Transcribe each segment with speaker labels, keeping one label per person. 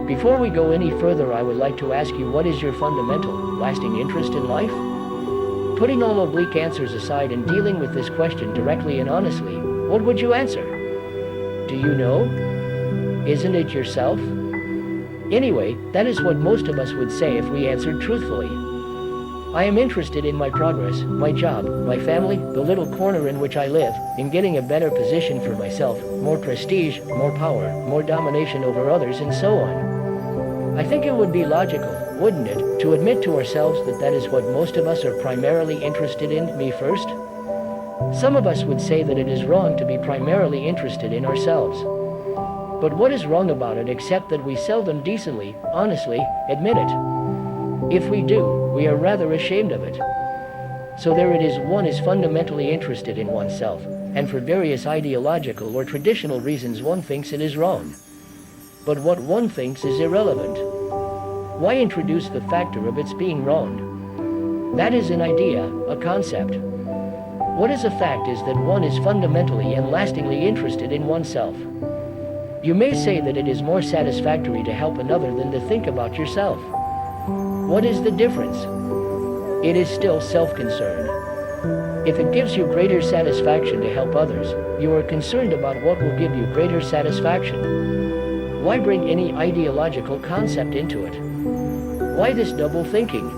Speaker 1: Before we go any further, I would like to ask you, what is your fundamental, lasting interest in life? Putting all oblique answers aside and dealing with this question directly and honestly, what would you answer? Do you know? Isn't it yourself? Anyway, that is what most of us would say if we answered truthfully. I am interested in my progress, my job, my family, the little corner in which I live, in getting a better position for myself, more prestige, more power, more domination over others, and so on. I think it would be logical, wouldn't it, to admit to ourselves that that is what most of us are primarily interested in, me first? Some of us would say that it is wrong to be primarily interested in ourselves. But what is wrong about it except that we seldom decently, honestly, admit it? If we do, we are rather ashamed of it. So there it is, one is fundamentally interested in oneself, and for various ideological or traditional reasons one thinks it is wrong. But what one thinks is irrelevant. Why introduce the factor of its being wrong? That is an idea, a concept. What is a fact is that one is fundamentally and lastingly interested in oneself. You may say that it is more satisfactory to help another than to think about yourself. What is the difference? It is still self-concern. If it gives you greater satisfaction to help others, you are concerned about what will give you greater satisfaction. Why bring any ideological concept into it? Why this double thinking?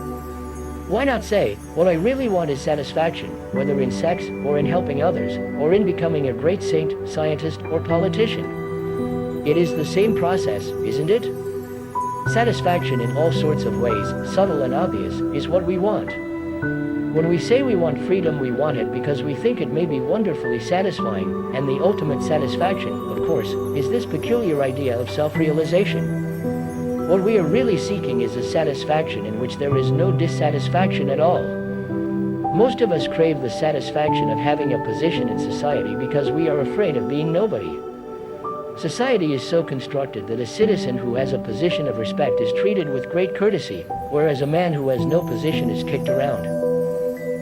Speaker 1: Why not say, what I really want is satisfaction, whether in sex, or in helping others, or in becoming a great saint, scientist, or politician? It is the same process, isn't it? Satisfaction in all sorts of ways, subtle and obvious, is what we want. When we say we want freedom, we want it because we think it may be wonderfully satisfying, and the ultimate satisfaction, of course, is this peculiar idea of self-realization. What we are really seeking is a satisfaction in which there is no dissatisfaction at all. Most of us crave the satisfaction of having a position in society because we are afraid of being nobody. Society is so constructed that a citizen who has a position of respect is treated with great courtesy, whereas a man who has no position is kicked around.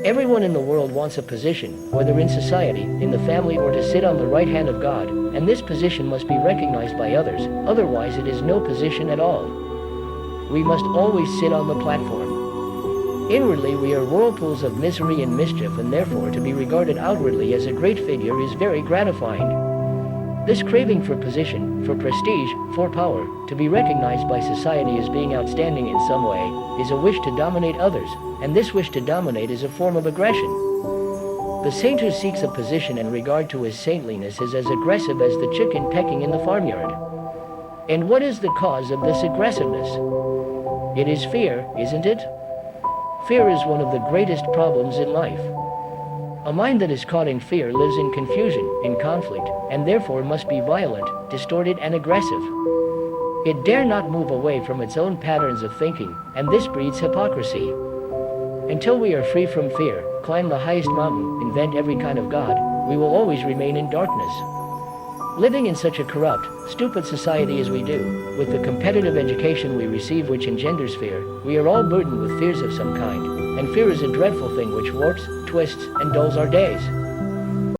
Speaker 1: Everyone in the world wants a position, whether in society, in the family, or to sit on the right hand of God, and this position must be recognized by others, otherwise it is no position at all. We must always sit on the platform. Inwardly we are whirlpools of misery and mischief, and therefore to be regarded outwardly as a great figure is very gratifying. This craving for position, for prestige, for power, to be recognized by society as being outstanding in some way, is a wish to dominate others, and this wish to dominate is a form of aggression. The saint who seeks a position in regard to his saintliness is as aggressive as the chicken pecking in the farmyard. And what is the cause of this aggressiveness? It is fear, isn't it? Fear is one of the greatest problems in life. A mind that is caught in fear lives in confusion, in conflict, and therefore must be violent, distorted, and aggressive. It dare not move away from its own patterns of thinking, and this breeds hypocrisy. Until we are free from fear, climb the highest mountain, invent every kind of God, we will always remain in darkness. Living in such a corrupt, stupid society as we do, with the competitive education we receive which engenders fear, we are all burdened with fears of some kind, and fear is a dreadful thing which warps, twists, and dulls our days.